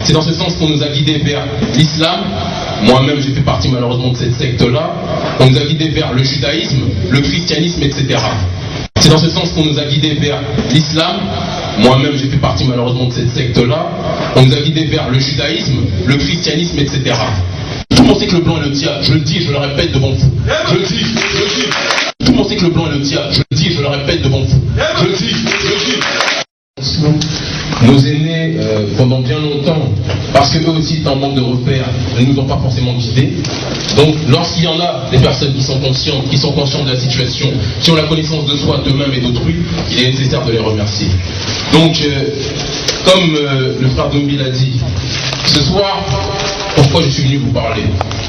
C'est dans ce sens qu'on nous a guidés vers l'islam. Moi-même, j'ai fait partie malheureusement de cette secte-là. On nous a guidés vers le judaïsme, le christianisme, etc. C'est dans ce sens qu'on nous a guidés vers l'islam. Moi-même, j'ai fait partie malheureusement de cette secte-là. On nous a guidés vers le judaïsme, le christianisme, etc. Tout le monde sait que le blanc est le diable. Je le dis et je le répète devant vous. Je le dis. Tout le monde sait que le blanc est le diable. Je le dis et je le répète devant vous. Je le dis. Nos aînés, pendant bien longtemps, parce qu'eux aussi étaient en manque de repères, ne nous ont pas forcément guidés. Donc, lorsqu'il y en a des personnes qui sont conscientes de la situation, qui ont la connaissance de soi, d'eux-mêmes et d'autrui, il est nécessaire de les remercier. Donc, comme le frère Dombi l'a dit, ce soir, pourquoi je suis venu vous parler?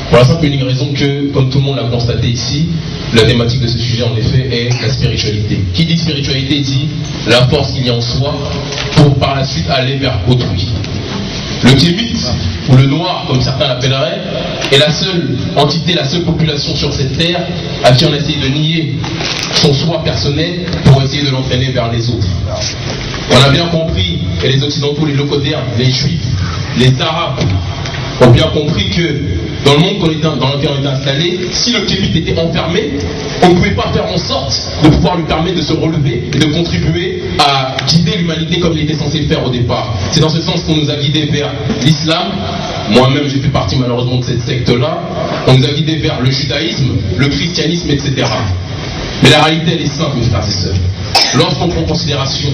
Pour la simple et unique raison que, comme tout le monde l'a constaté ici, la thématique de ce sujet, en effet, est la spiritualité. Qui dit spiritualité dit la force qu'il y a en soi pour par la suite aller vers autrui. Le kémite, ou le noir, comme certains l'appelleraient, est la seule entité, la seule population sur cette terre à qui on essaye de nier son soi personnel pour essayer de l'entraîner vers les autres. On a bien compris, et les occidentaux, les locodères, les juifs, les arabes, ont bien compris que dans le monde dans lequel on était installé, si le kémite était enfermé, on ne pouvait pas faire en sorte de pouvoir lui permettre de se relever et de contribuer à guider l'humanité comme il était censé le faire au départ. C'est dans ce sens qu'on nous a guidés vers l'islam. Moi-même, j'ai fait partie malheureusement de cette secte-là. On nous a guidés vers le judaïsme, le christianisme, etc. Mais la réalité, elle est simple, mes frères et sœurs. Lorsqu'on prend en considération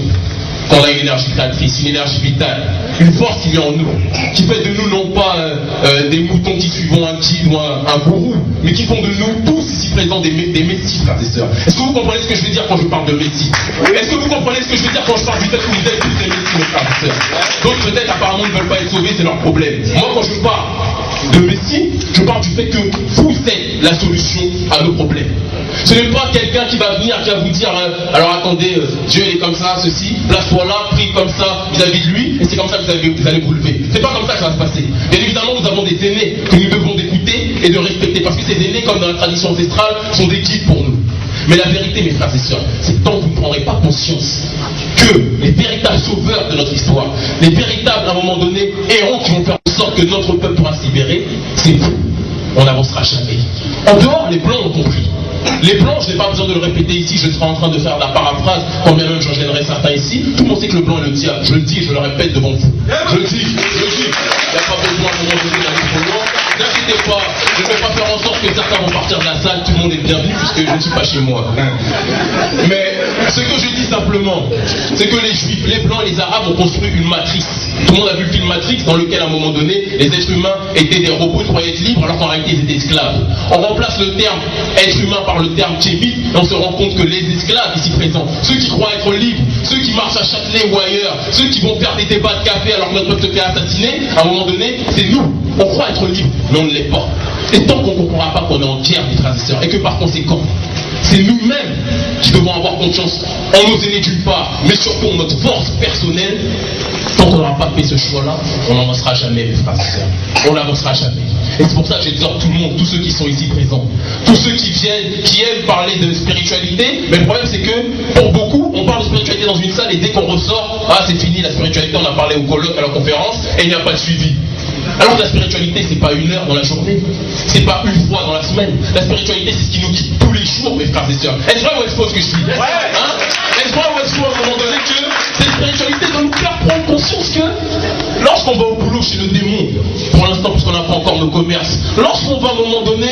qu'on a une énergie créatrice, une énergie vitale, une force qui vient en nous, qui fait de nous non pas des moutons qui suivent un guide ou un gourou, mais qui font de nous tous ici présents des messies, frères et sœurs. Est-ce que vous comprenez ce que je veux dire quand je parle de messie? Est-ce que vous comprenez ce que je veux dire quand je parle du fait que vous êtes tous des messies, mes frères et sœurs? D'autres peut-être apparemment ne veulent pas être sauvés, c'est leur problème. Moi, quand je parle de messie, je parle du fait que vous êtes la solution à nos problèmes. Ce n'est pas quelqu'un qui va venir, qui va vous dire alors attendez, Dieu il est comme ça, ceci, place-toi là, prie comme ça vis-à-vis de lui, et c'est comme ça que vous allez vous lever. C'est pas comme ça que ça va se passer. Bien évidemment, nous avons des aînés que nous devons écouter et de respecter, parce que ces aînés, comme dans la tradition ancestrale, sont des guides pour nous. Mais la vérité, mes frères et sœurs, c'est que tant que vous ne prendrez pas conscience que les véritables sauveurs de notre histoire, les véritables, à un moment donné, héros qui vont faire en sorte que notre peuple pourra se libérer, c'est vous. On n'avancera jamais. En dehors, les blancs ont compris. Les blancs, je n'ai pas besoin de le répéter ici, je serai en train de faire la paraphrase, quand bien même j'en gênerai certains ici. Tout le monde sait que le blanc est le diable. Je le dis et je le répète devant vous. Je le dis. Il n'y a pas besoin de me donner d'aller trop loin. N'inquiétez pas, je ne vais pas faire en sorte que certains vont partir de la salle, tout le monde est bienvenu puisque je ne suis pas chez moi. Mais ce que je dis simplement, c'est que les juifs, les blancs et les arabes ont construit une matrice. Tout le monde a vu le film Matrix dans lequel à un moment donné, les êtres humains étaient des robots, ils croyaient être libres alors qu'en réalité ils étaient esclaves. On remplace le terme être humain par le terme kémite et on se rend compte que les esclaves ici présents, ceux qui croient être libres, ceux qui marchent à Châtelet ou ailleurs, ceux qui vont faire des débats de café alors que notre peuple se fait assassiner, à un moment donné, c'est nous. On croit être libres, mais on ne l'est pas. Et tant qu'on ne comprendra pas qu'on est en guerre, mes frères et sœurs, et que par conséquent, c'est nous-mêmes qui devons avoir confiance en nos aînés d'une part, mais surtout en notre force personnelle. Tant qu'on n'aura pas fait ce choix-là, on n'avancera jamais, mes frères et sœurs. On n'avancera jamais. Et c'est pour ça que j'exhorte tout le monde, tous ceux qui sont ici présents, tous ceux qui viennent, qui aiment parler de spiritualité, mais le problème c'est que, pour beaucoup, on parle de spiritualité dans une salle et dès qu'on ressort, ah c'est fini la spiritualité, on a parlé au colloque, à la conférence, et il n'y a pas de suivi. Alors que la spiritualité, c'est pas une heure dans la journée, c'est pas une fois dans la semaine. La spiritualité, c'est ce qui nous guide tous les jours, mes frères et sœurs. Est-ce vrai ou est-ce faux ce que je dis? Est-ce vrai ou est-ce faux à un moment donné que cette spiritualité doit nous faire prendre conscience que lorsqu'on va au boulot chez le démon, pour l'instant, puisqu'on n'a pas encore nos commerces, lorsqu'on va à un moment donné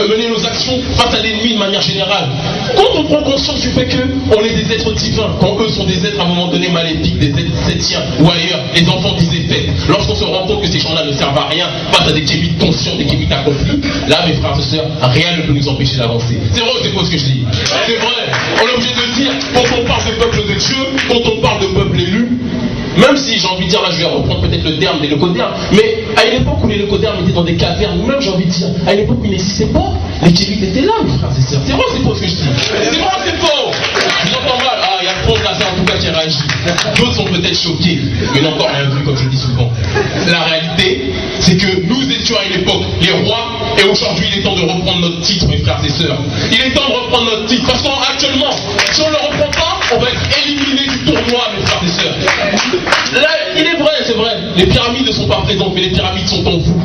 mener nos actions face à l'ennemi de manière générale, quand on prend conscience du fait qu'on est des êtres divins, quand eux sont des êtres à un moment donné maléfiques, des êtres septiens ou ailleurs, les enfants d'Iséphète, lorsqu'on se rend compte que ces gens-là ne servent à rien face à des kémites conscients, des kémites accomplis, là, mes frères et sœurs, rien ne peut nous empêcher d'avancer. C'est vrai ou c'est faux ce que je dis? C'est vrai. On est obligé de dire, quand on parle de peuple de Dieu, quand on parle de peuple élu, même si j'ai envie de dire, là je vais reprendre peut-être le terme des locodères, mais à une époque où les locodères étaient dans des cavernes, ou même j'ai envie de dire, à une époque où ils n'existaient pas, les kémites étaient là, mes frères et sœurs. C'est vrai ou c'est faux ce que je dis? C'est vrai ou c'est faux? J'entends mal, ah il y a trop de là en tout cas qui réagit. D'autres sont peut-être choqués, mais n'ont encore rien vu comme je le dis souvent. La réalité, c'est que nous étions à une époque les rois, et aujourd'hui il est temps de reprendre notre titre, mes frères et sœurs. Il est temps de reprendre notre titre, parce qu'actuellement, si on ne le reprend pas, on va être éliminé du tournoi, mes frères et sœurs. Là, il est vrai, c'est vrai. les pyramides ne sont pas présentes, mais les pyramides sont en vous.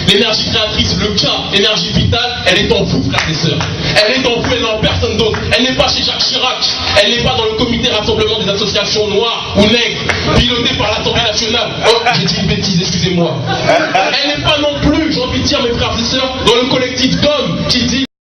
L'énergie créatrice, le K, l'énergie vitale, elle est en vous, frères et sœurs. Elle est en vous, elle n'est en personne d'autre. Elle n'est pas chez Jacques Chirac. Elle n'est pas dans le comité rassemblement des associations noires ou nègres, pilotées par l'Assemblée nationale. Oh, j'ai dit une bêtise, excusez-moi. Elle n'est pas non plus, j'ai envie de dire, mes frères et sœurs, dans le collectif d'hommes qui dit